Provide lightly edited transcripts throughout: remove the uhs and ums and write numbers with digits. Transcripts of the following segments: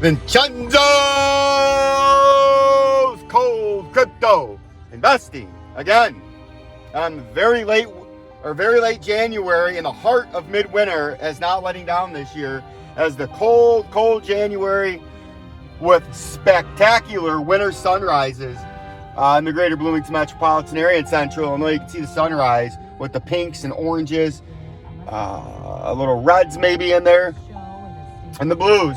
Vincenzo'S Cold Crypto Investing again on very late January in the heart of midwinter, as not letting down this year, as the cold January with spectacular winter sunrises in the greater Bloomington metropolitan area in central Illinois. You can see the sunrise with the pinks and oranges, a little reds maybe in there, and the blues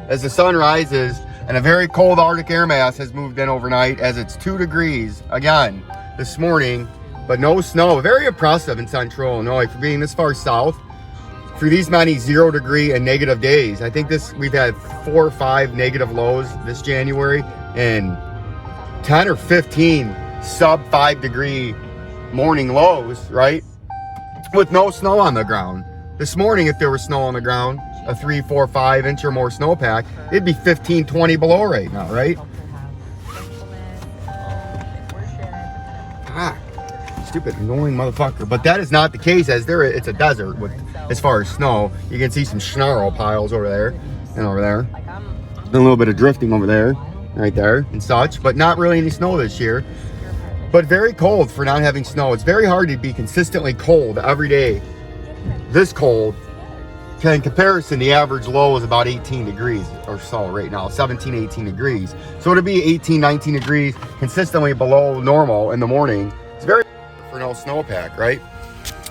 as the sun rises. And a very cold Arctic air mass has moved in overnight, as it's 2 degrees again this morning, but no snow. Very impressive in central Illinois for being this far south, for these many 0 degree and negative days. I think we've had 4 or 5 negative lows this January, and 10 or 15 sub 5 degree morning lows, right? With no snow on the ground. This morning, if there was snow on the ground, a 3, 4, 5 inch or more snowpack, it'd be 15, 20 below right now, right? Stupid, annoying motherfucker. But that is not the case, as it's a desert with, as far as snow. You can see some snarl piles over there and over there. And a little bit of drifting over there, right there and such, but not really any snow this year. But very cold for not having snow. It's very hard to be consistently cold every day. This cold, in comparison, the average low is about 18 degrees or so right now, 17, 18 degrees. So to be 18, 19 degrees consistently below normal in the morning, it's very for no snowpack, right?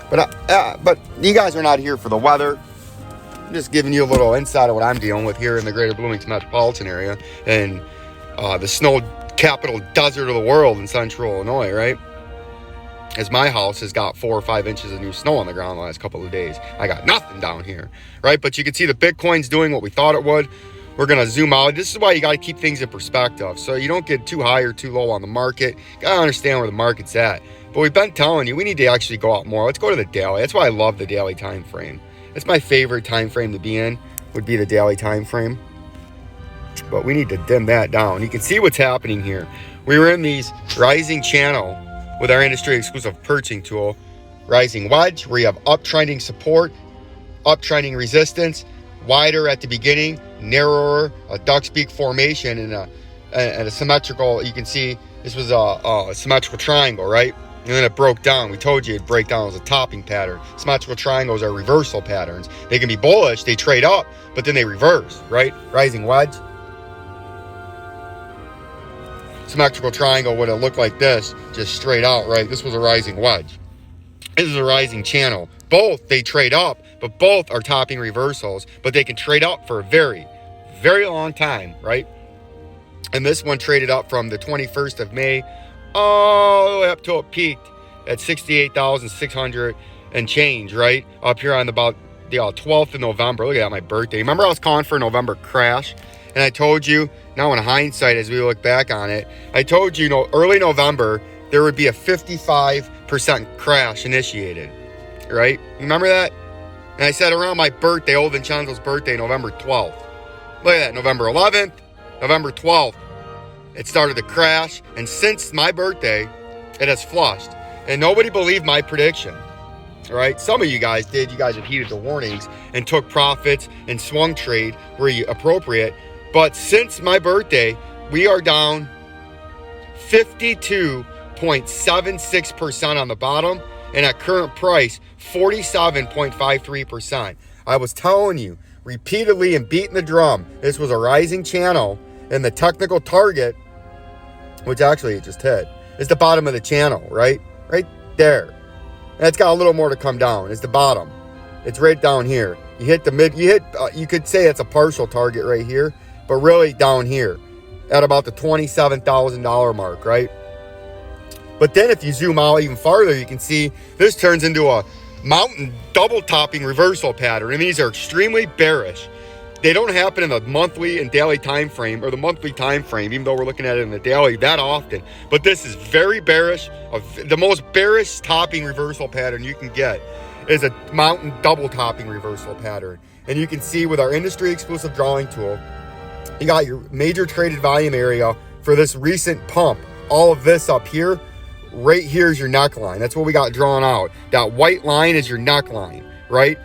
But you guys are not here for the weather. I'm just giving you a little insight of what I'm dealing with here in the greater Bloomington metropolitan area and the snow capital desert of the world in central Illinois, right? As my house has got 4 or 5 inches of new snow on the ground the last couple of days. I got nothing down here, right? But you can see the Bitcoin's doing what we thought it would. We're going to zoom out. This is why you got to keep things in perspective, so you don't get too high or too low on the market. You got to understand where the market's at. But we've been telling you, we need to actually go out more. Let's go to the daily. That's why I love the daily time frame. It's my favorite time frame to be in, would be the daily time frame. But we need to dim that down. You can see what's happening here. We were in these rising channel with our industry exclusive purchasing tool, rising wedge, where you have uptrending support, uptrending resistance, wider at the beginning, narrower, a duck's beak formation, and a symmetrical. You can see this was a symmetrical triangle, right? And then it broke down. We told you it'd break down as a topping pattern. Symmetrical triangles are reversal patterns. They can be bullish, they trade up, but then they reverse, right? Rising wedge. Symmetrical triangle would have looked like this, just straight out, right? This was a rising wedge. This is a rising channel. Both, they trade up, but both are topping reversals, but they can trade up for a very, very long time, right? And this one traded up from the 21st of May all the way up till it peaked at 68,600 and change, right? Up here on about the 12th of November. Look at that, my birthday. Remember I was calling for a November crash? And I told you, now in hindsight, as we look back on it, I told you, early November, there would be a 55% crash initiated, right? Remember that? And I said around my birthday, old Vincenzo's birthday, November 12th. Look at that, November 11th, November 12th. It started to crash, and since my birthday, it has flushed. And nobody believed my prediction, right? Some of you guys did. You guys have heeded the warnings and took profits and swung trade where you appropriate. But since my birthday, we are down 52.76% on the bottom, and at current price, 47.53%. I was telling you repeatedly and beating the drum, this was a rising channel, and the technical target, which actually it just hit, is the bottom of the channel, right? Right there. And it's got a little more to come down. It's the bottom. It's right down here. You hit the mid, you could say it's a partial target right here, but really down here at about the $27,000 mark, right? But then if you zoom out even farther, you can see this turns into a mountain double topping reversal pattern. And these are extremely bearish. They don't happen in the monthly and daily time frame, or the monthly time frame, even though we're looking at it in the daily that often. But this is very bearish. The most bearish topping reversal pattern you can get is a mountain double topping reversal pattern. And you can see with our industry exclusive drawing tool, you got your major traded volume area for this recent pump. All of this up here, right here is your neckline. That's what we got drawn out. That white line is your neckline, right?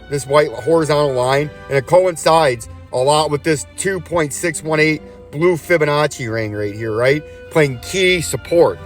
This white horizontal line, and it coincides a lot with this 2.618 blue Fibonacci ring right here, right? Playing key support.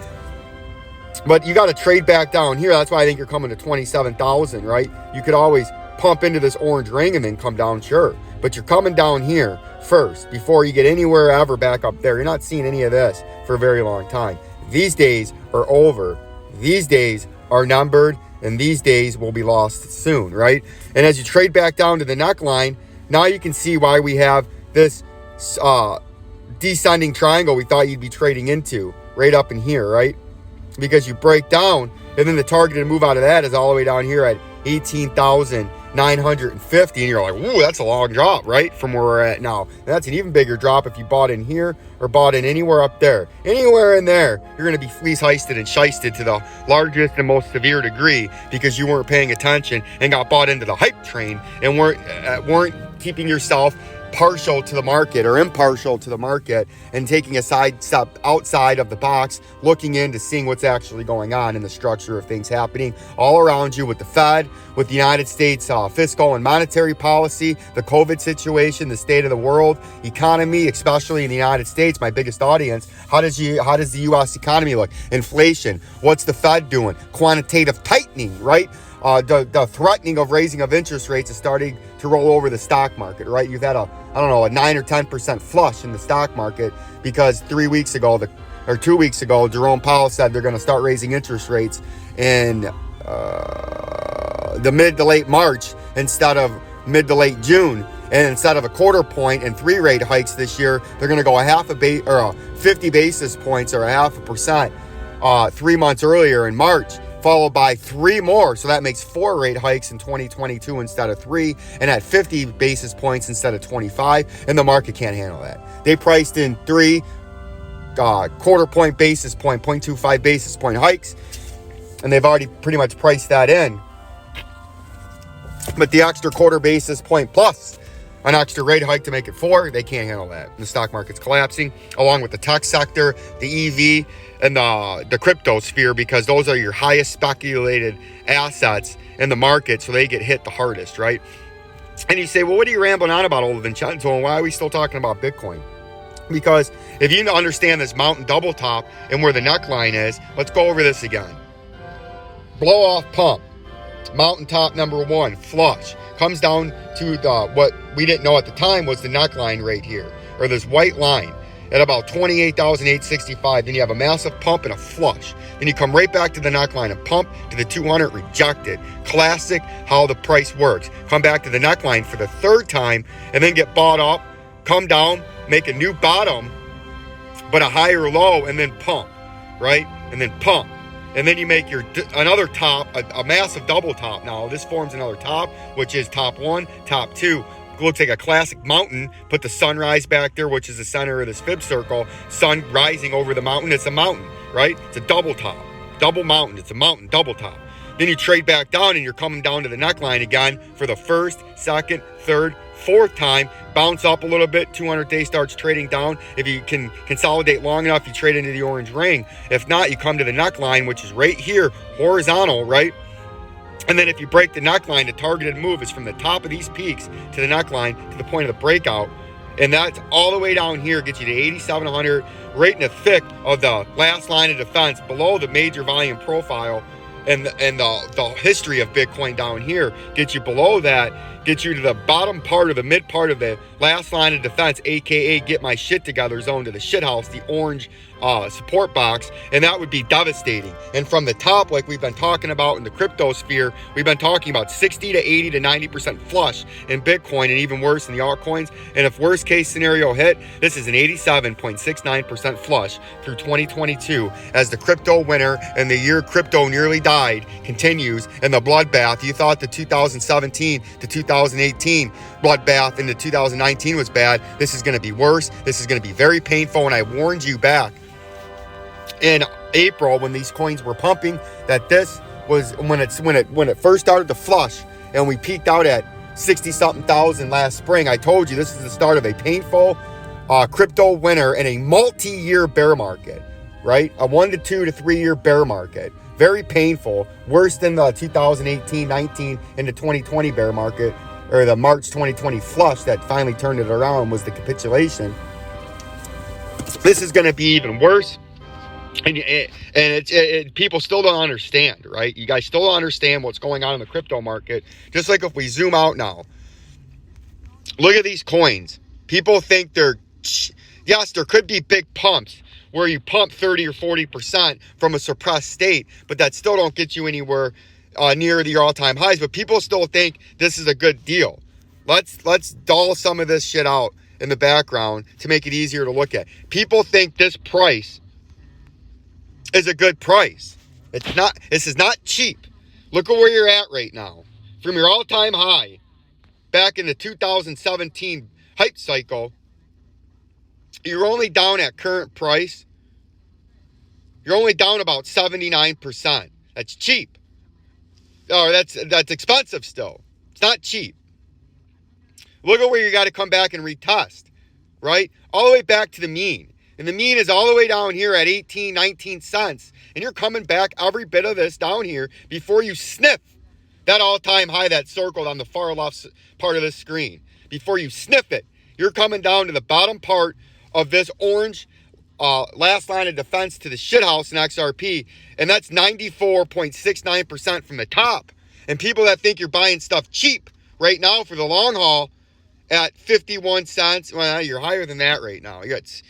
But you got to trade back down here. That's why I think you're coming to 27,000, right? You could always pump into this orange ring and then come down, sure. But you're coming down here first before you get anywhere ever back up there. You're not seeing any of this for a very long time. These days are over. These days are numbered, and these days will be lost soon, right? And as you trade back down to the neckline, now you can see why we have this descending triangle we thought you'd be trading into right up in here, right? Because you break down, and then the targeted move out of that is all the way down here at 18,950, and you're like, whoa, that's a long drop, right? From where we're at now. And that's an even bigger drop if you bought in here or bought in anywhere up there. Anywhere in there, you're going to be fleece heisted and shysted to the largest and most severe degree because you weren't paying attention and got bought into the hype train and weren't keeping yourself partial to the market or impartial to the market and taking a side step outside of the box, looking into seeing what's actually going on in the structure of things happening all around you with the Fed, with the United States fiscal and monetary policy, the COVID situation, the state of the world, economy, especially in the United States, my biggest audience. How does the U.S. economy look? Inflation. What's the Fed doing? Quantitative tightening, right? The threatening of raising of interest rates is starting to roll over the stock market, right? You've had a 9 or 10% flush in the stock market because 2 weeks ago, Jerome Powell said they're going to start raising interest rates in the mid to late March instead of mid to late June. And instead of a quarter point and 3 rate hikes this year, they're going to go 50 basis points or 0.5%, 3 months earlier in March, followed by 3 more. So that makes 4 rate hikes in 2022 instead of 3, and at 50 basis points instead of 25. And the market can't handle that. They priced in 3 quarter point basis point, 0.25 basis point hikes, and they've already pretty much priced that in. But the extra quarter basis point plus an extra rate hike to make it 4, they can't handle that. The stock market's collapsing, along with the tech sector, the EV, and the crypto sphere, because those are your highest speculated assets in the market, so they get hit the hardest, right? And you say, well, what are you rambling on about, old Vincenzo, and why are we still talking about Bitcoin? Because if you understand this mountain double top and where the neckline is, let's go over this again. Blow off pump, mountaintop number 1, flush, comes down to what we didn't know at the time was the neckline right here, or this white line at about 28,865. Then you have a massive pump and a flush. Then you come right back to the neckline and pump to the 200, rejected. Classic how the price works. Come back to the neckline for the 3rd time and then get bought up, come down, make a new bottom, but a higher low, and then pump, right? And then pump. And then you make another top, a massive double top. Now this forms another top, which is top 1, top 2. Looks like a classic mountain. Put the sunrise back there, which is the center of this fib circle. Sun rising over the mountain. It's a mountain, right? It's a double top, double mountain. It's a mountain, double top. Then you trade back down and you're coming down to the neckline again for the 1st, 2nd, 3rd, 4th time. Bounce up a little bit. 200-day starts trading down. If you can consolidate long enough, you trade into the orange ring. If not, you come to the neckline, which is right here, horizontal, right? And then if you break the neckline, the targeted move is from the top of these peaks to the neckline to the point of the breakout. And that's all the way down here, gets you to 8,700, right in the thick of the last line of defense, below the major volume profile and the history of Bitcoin down here. Gets you below that, gets you to the bottom part or the mid part of the last line of defense, aka get my shit together zone, to the shit house, the orange support box, and that would be devastating. And from the top, like we've been talking about in the crypto sphere, we've been talking about 60 to 80 to 90% flush in Bitcoin, and even worse in the altcoins. And if worst case scenario hit, this is an 87.69% flush through 2022 as the crypto winter and the year crypto nearly died continues, and the bloodbath. You thought the 2017 to 2018 bloodbath into 2019 was bad. This is going to be worse. This is going to be very painful, and I warned you back in April when these coins were pumping that this was when it first started to flush and we peaked out at 60-something thousand last spring. I told you this is the start of a painful crypto winter and a multi-year bear market, right? A 1 to 2 to 3 year bear market. Very painful, worse than the 2018, 19 into 2020 bear market. or the March 2020 flush that finally turned it around was the capitulation. This is going to be even worse. And people still don't understand, right? You guys still don't understand what's going on in the crypto market. Just like if we zoom out now, look at these coins. People think yes, there could be big pumps where you pump 30 or 40% from a suppressed state, but that still don't get you anywhere near your all-time highs. But people still think this is a good deal. Let's dull some of this shit out in the background to make it easier to look at. People think this price is a good price. It's not. This is not cheap. Look at where you're at right now. From your all-time high back in the 2017 hype cycle, you're only down at current price. You're only down about 79%. That's cheap. Or that's expensive still. It's not cheap. Look at where you got to come back and retest, right? All the way back to the mean. And the mean is all the way down here at 18, 19 cents. And you're coming back every bit of this down here before you sniff that all-time high that's circled on the far left part of this screen. Before you sniff it, you're coming down to the bottom part of this orange last line of defense to the shithouse in XRP. And that's 94.69% from the top. And people that think you're buying stuff cheap right now for the long haul at 51 cents, well, you're higher than that right now. It's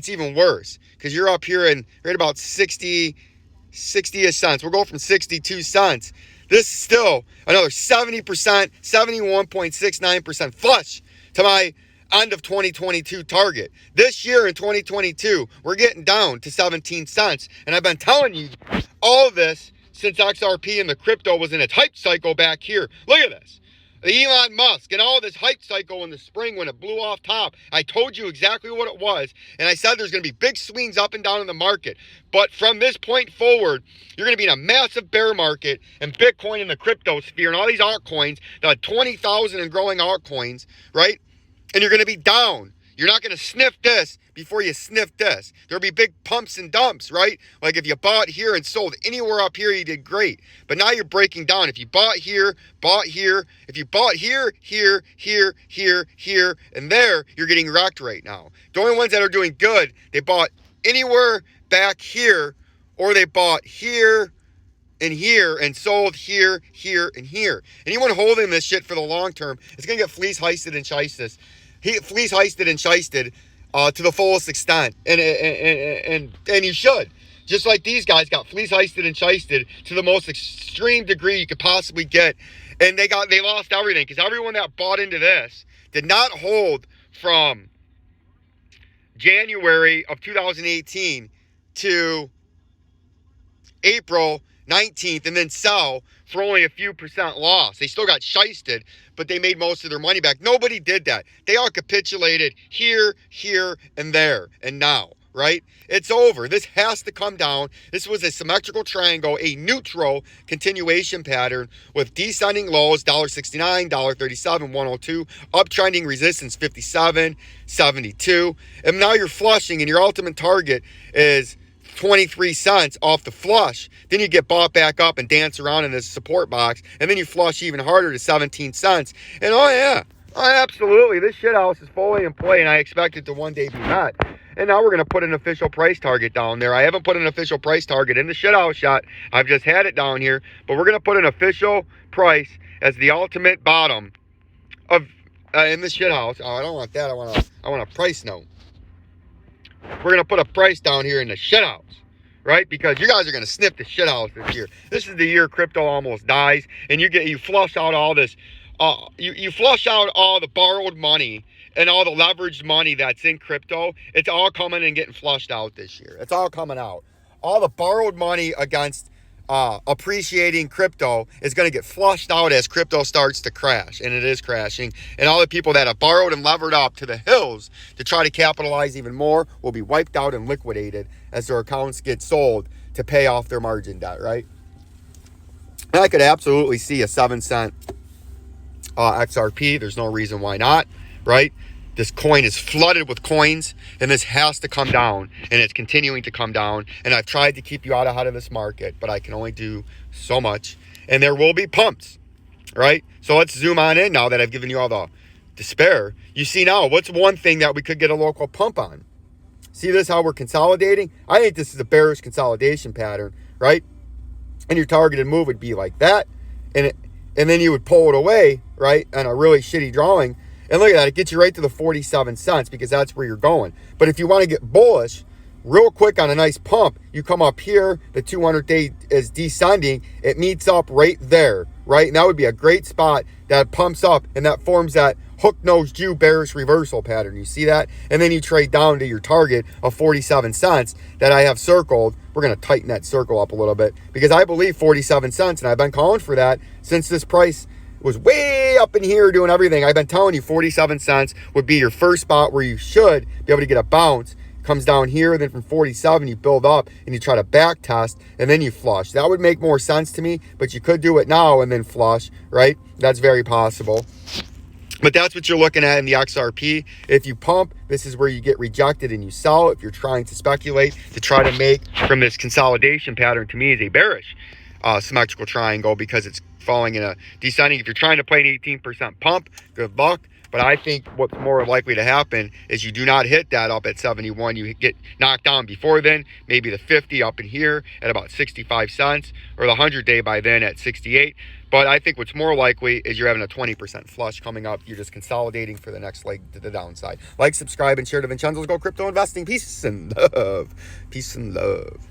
even worse because you're up here in right about 60 cents. We'll go from 62 cents. This is still another 70%, 71.69% flush to my end of 2022 target. This year in 2022, we're getting down to 17 cents. And I've been telling you all of this since XRP and the crypto was in its hype cycle back here. Look at this. The Elon Musk and all this hype cycle in the spring when it blew off top. I told you exactly what it was. And I said there's going to be big swings up and down in the market. But from this point forward, you're going to be in a massive bear market, and Bitcoin in the crypto sphere and all these altcoins, the 20,000 and growing altcoins, right? And you're going to be down. You're not going to sniff this before you sniff this. There'll be big pumps and dumps, right? Like if you bought here and sold anywhere up here, you did great. But now you're breaking down. If you bought here, if you bought here, and there, you're getting wrecked right now. The only ones that are doing good, they bought anywhere back here, or they bought here and here and sold here, and here. Anyone holding this shit for the long term is going to get fleece heisted and shysted. Fleece heisted and shysted to the fullest extent, and you should. Just like these guys got fleece heisted and shysted to the most extreme degree you could possibly get, and they lost everything because everyone that bought into this did not hold from January of 2018 to April 19th and then sell for only a few percent loss. They still got shysted, but they made most of their money back. Nobody did that. They all capitulated here, and there, and now, right? It's over. This has to come down. This was a symmetrical triangle, a neutral continuation pattern with descending lows, $1.69, $1.37, 102, uptrending resistance, 57, 72. And now you're flushing, and your ultimate target is 23 cents off the flush. Then you get bought back up and dance around in this support box, and then you flush even harder to 17 cents. And absolutely, this shithouse is fully in play, and I expect it to one day be met. And now we're going to put an official price target down there. I haven't put an official price target in the shithouse shot. I've just had it down here, but we're going to put an official price as the ultimate bottom of in the shithouse. Oh, I don't want that. I want a price note. We're going to put a price down here in the shithouse, right? Because you guys are going to sniff the shithouse this year. This is the year crypto almost dies, and you flush out all this, you flush out all the borrowed money and all the leveraged money that's in crypto. It's all coming and getting flushed out this year. It's all coming out. All the borrowed money against appreciating crypto is going to get flushed out as crypto starts to crash, and it is crashing. And all the people that have borrowed and levered up to the hills to try to capitalize even more will be wiped out and liquidated as their accounts get sold to pay off their margin debt, right? And I could absolutely see a 7-cent XRP. There's no reason why not, right? This coin is flooded with coins, and this has to come down, and it's continuing to come down. And I've tried to keep you out ahead of this market, but I can only do so much. And there will be pumps. right? So let's zoom on in now that I've given you all the despair. You see now, what's one thing that we could get a local pump on? See this, how we're consolidating? I think this is a bearish consolidation pattern, right? And your targeted move would be like that, and then you would pull it away, right, on a really shitty drawing. And look at that, it gets you right to the 47 cents because that's where you're going. But if you want to get bullish, real quick on a nice pump, you come up here, the 200-day is descending, it meets up right there, right? And that would be a great spot that pumps up and that forms that hook-nosed Jew bearish reversal pattern. You see that? And then you trade down to your target of 47 cents that I have circled. We're going to tighten that circle up a little bit because I believe 47 cents, and I've been calling for that since this price was way up in here doing everything. I've been telling you 47 cents would be your first spot where you should be able to get a bounce. Comes down here, then from 47 you build up and you try to back test and then you flush. That would make more sense to me, but you could do it now and then flush, right? That's very possible. But that's what you're looking at in the XRP. If you pump, this is where you get rejected and you sell. If you're trying to speculate to try to make from this consolidation pattern, to me is a bearish symmetrical triangle because it's falling in a descending. If you're trying to play an 18% pump, good luck. But I think what's more likely to happen is you do not hit that up at 71. You get knocked down before then, maybe the 50 up in here at about 65 cents, or the 100-day by then at 68. But I think what's more likely is you're having a 20% flush coming up. You're just consolidating for the next leg to the downside. Like, subscribe, and share to Vincenzo's Go Crypto Investing. Peace and love. Peace and love.